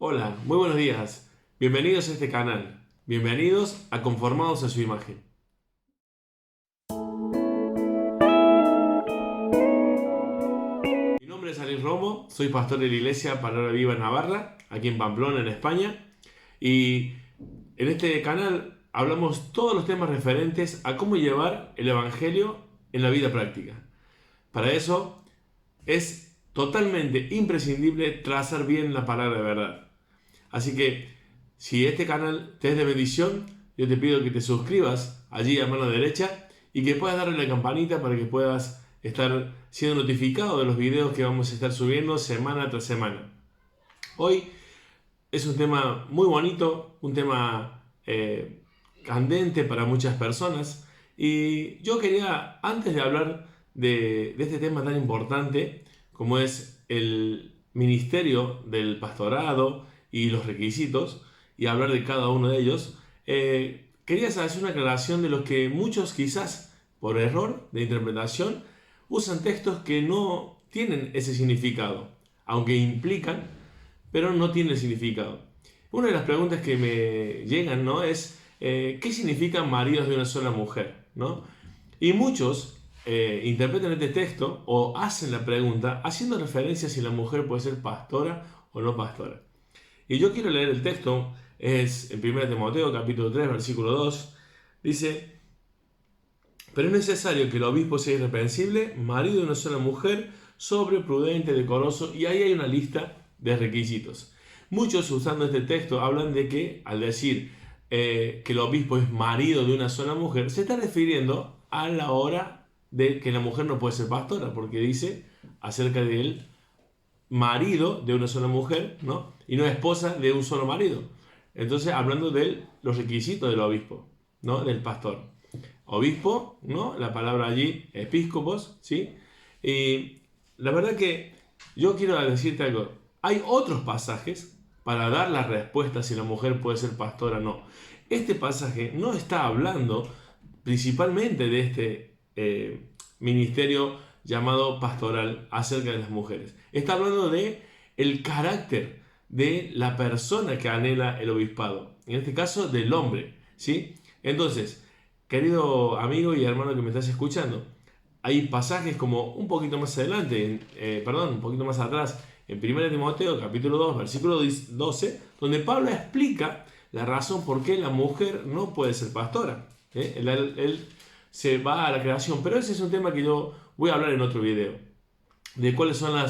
Hola, muy buenos días. Bienvenidos a este canal. Bienvenidos a Conformados a su imagen. Mi nombre es Alex Romo, soy pastor de la Iglesia Palabra Viva en Navarra, aquí en Pamplona, en España. Y en este canal hablamos todos los temas referentes a cómo llevar el Evangelio en la vida práctica. Para eso es totalmente imprescindible trazar bien la palabra de verdad. Así que, si este canal te es de bendición, yo te pido que te suscribas allí a mano derecha y que puedas darle la campanita para que puedas estar siendo notificado de los videos que vamos a estar subiendo semana tras semana. Hoy es un tema muy bonito, un tema candente para muchas personas, y yo quería, antes de hablar de este tema tan importante como es el ministerio del pastorado y los requisitos, y hablar de cada uno de ellos, quería hacer una aclaración de los que muchos, quizás por error de interpretación, usan textos que no tienen ese significado, aunque implican, pero no tienen significado. Una de las preguntas que me llegan, ¿no?, es ¿qué significan maridos de una sola mujer? ¿No? Y muchos interpretan este texto o hacen la pregunta haciendo referencia a si la mujer puede ser pastora o no pastora. Y yo quiero leer el texto, es en 1 Timoteo capítulo 3 versículo 2, dice: pero es necesario que el obispo sea irreprensible, marido de una sola mujer, sobrio, prudente, decoroso, y ahí hay una lista de requisitos. Muchos, usando este texto, hablan de que al decir que el obispo es marido de una sola mujer, se está refiriendo a la hora de que la mujer no puede ser pastora, porque dice acerca del marido de una sola mujer, ¿no?, y no esposa de un solo marido. Entonces, hablando de los requisitos del obispo, ¿no?, del pastor. Obispo, ¿no?, la palabra allí, episcopos, ¿sí? Y la verdad que yo quiero decirte algo. Hay otros pasajes para dar la respuesta si la mujer puede ser pastora o no. Este pasaje no está hablando principalmente de este ministerio llamado pastoral acerca de las mujeres. Está hablando de el carácter de la persona que anhela el obispado, en este caso del hombre, ¿sí? Entonces, querido amigo y hermano que me estás escuchando, hay pasajes como un poquito más adelante, un poquito más atrás, en 1 Timoteo capítulo 2 versículo 12, donde Pablo explica la razón por qué la mujer no puede ser pastora. Él se va a la creación, pero ese es un tema que yo voy a hablar en otro video, de cuáles son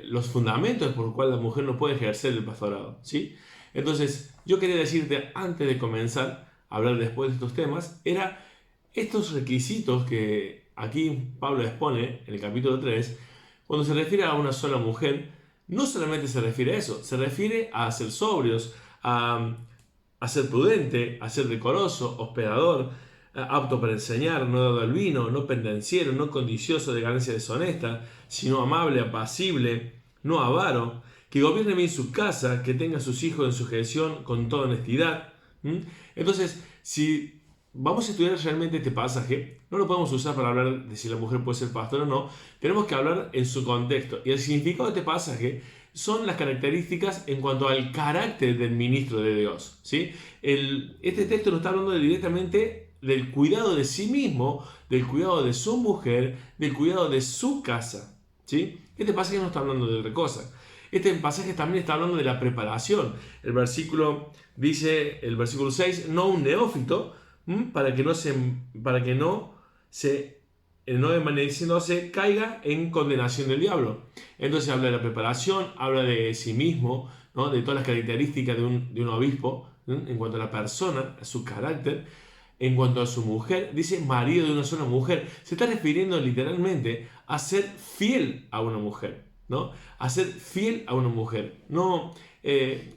los fundamentos por los cuales la mujer no puede ejercer el pastorado, ¿sí? Entonces, yo quería decirte, antes de comenzar a hablar después de estos temas, era estos requisitos que aquí Pablo expone en el capítulo 3, cuando se refiere a una sola mujer, no solamente se refiere a eso, se refiere a ser sobrios, a ser prudente, a ser decoroso, hospedador, apto para enseñar, no dado al vino, no pendenciero, no codicioso de ganancia deshonesta, sino amable, apacible, no avaro, que gobierne bien su casa, que tenga a sus hijos en sujeción con toda honestidad. Entonces, si vamos a estudiar realmente este pasaje, no lo podemos usar para hablar de si la mujer puede ser pastor o no, tenemos que hablar en su contexto. Y el significado de este pasaje son las características en cuanto al carácter del ministro de Dios, ¿sí? Este texto nos está hablando directamente del cuidado de sí mismo, del cuidado de su mujer, del cuidado de su casa, ¿sí? Este pasaje no está hablando de otra cosa. Este pasaje también está hablando de la preparación. El versículo dice, el versículo 6, no un neófito, para que no envaneciéndose caiga en condenación del diablo. Entonces habla de la preparación, habla de sí mismo, ¿no?, de todas las características de un obispo, en cuanto a la persona, a su carácter. En cuanto a su mujer, dice marido de una sola mujer. Se está refiriendo literalmente a ser fiel a una mujer, ¿no? A ser fiel a una mujer. No,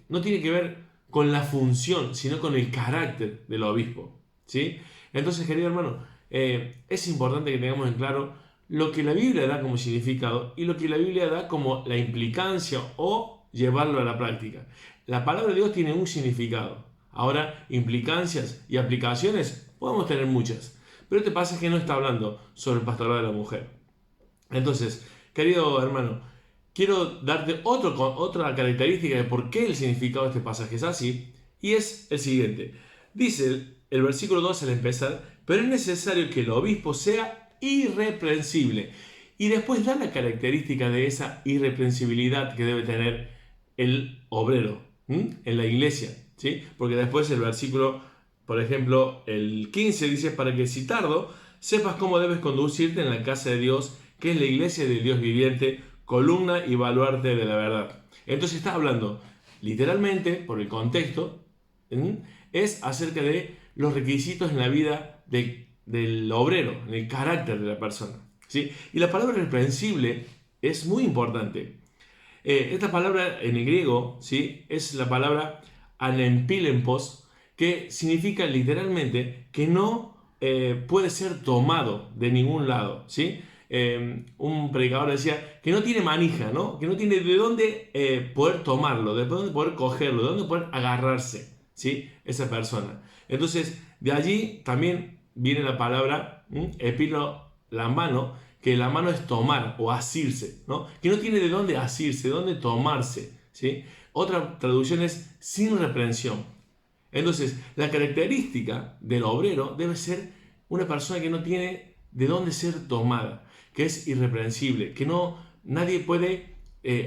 no tiene que ver con la función, sino con el carácter del obispo, ¿sí? Entonces, querido hermano, es importante que tengamos en claro lo que la Biblia da como significado y lo que la Biblia da como la implicancia o llevarlo a la práctica. La palabra de Dios tiene un significado. Ahora, implicancias y aplicaciones podemos tener muchas, pero este pasaje no está hablando sobre el pastorado de la mujer. Entonces, querido hermano, quiero darte otra característica de por qué el significado de este pasaje es así, y es el siguiente. Dice el versículo 2 al empezar, pero es necesario que el obispo sea irreprensible. Y después da la característica de esa irreprensibilidad que debe tener el obrero en la iglesia, ¿sí? Porque después el versículo, por ejemplo, el 15 dice, para que si tardo, sepas cómo debes conducirte en la casa de Dios, que es la iglesia del Dios viviente, columna y baluarte de la verdad. Entonces está hablando literalmente, por el contexto, es acerca de los requisitos en la vida del obrero, en el carácter de la persona, ¿sí? Y la palabra irreprensible es muy importante. Esta palabra en el griego, ¿sí?, es la palabra anempilempos, que significa literalmente que no puede ser tomado de ningún lado, ¿sí? Un predicador decía que no tiene manija, ¿no? Que no tiene de dónde poder tomarlo, de dónde poder cogerlo, de dónde poder agarrarse, ¿sí?, esa persona. Entonces, de allí también viene la palabra epilo la mano, que la mano es tomar o asirse, ¿no? Que no tiene de dónde asirse, de dónde tomarse, ¿sí? Otra traducción es sin reprensión. Entonces, la característica del obrero debe ser una persona que no tiene de dónde ser tomada, que es irreprensible, que nadie puede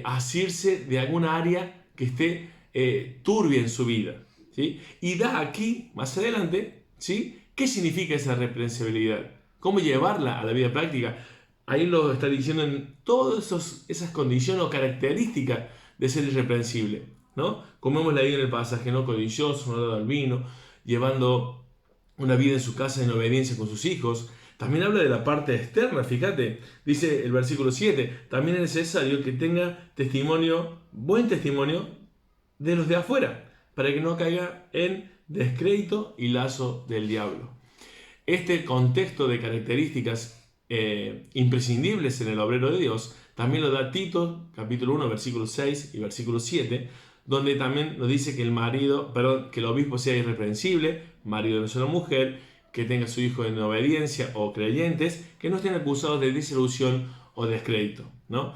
asirse de alguna área que esté turbia en su vida, ¿sí? Y da aquí, más adelante, ¿sí?, qué significa esa reprensibilidad, cómo llevarla a la vida práctica. Ahí lo está diciendo en todas esas condiciones o características de ser irreprensible, ¿no? Como hemos leído en el pasaje, ¿no? Codicioso, no dado al vino, llevando una vida en su casa en obediencia con sus hijos. También habla de la parte externa, fíjate, dice el versículo 7, también es necesario que tenga testimonio, buen testimonio de los de afuera, para que no caiga en descrédito y lazo del diablo. Este contexto de características imprescindibles en el obrero de Dios también lo da Tito, capítulo 1, versículo 6 y versículo 7, donde también nos dice que que el obispo sea irreprensible, marido de una sola mujer, que tenga a su hijo en obediencia o creyentes, que no estén acusados de disolución o descrédito, ¿no?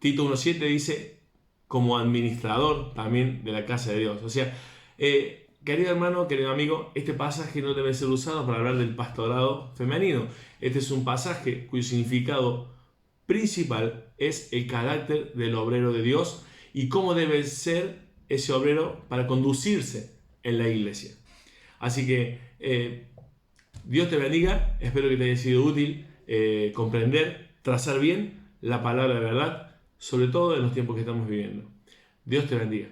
Tito 1.7 dice, como administrador también de la casa de Dios. O sea, querido hermano, querido amigo, este pasaje no debe ser usado para hablar del pastorado femenino. Este es un pasaje cuyo significado principal es el carácter del obrero de Dios y cómo debe ser ese obrero para conducirse en la iglesia. Así que Dios te bendiga, espero que te haya sido útil comprender, trazar bien la palabra de verdad, sobre todo en los tiempos que estamos viviendo. Dios te bendiga.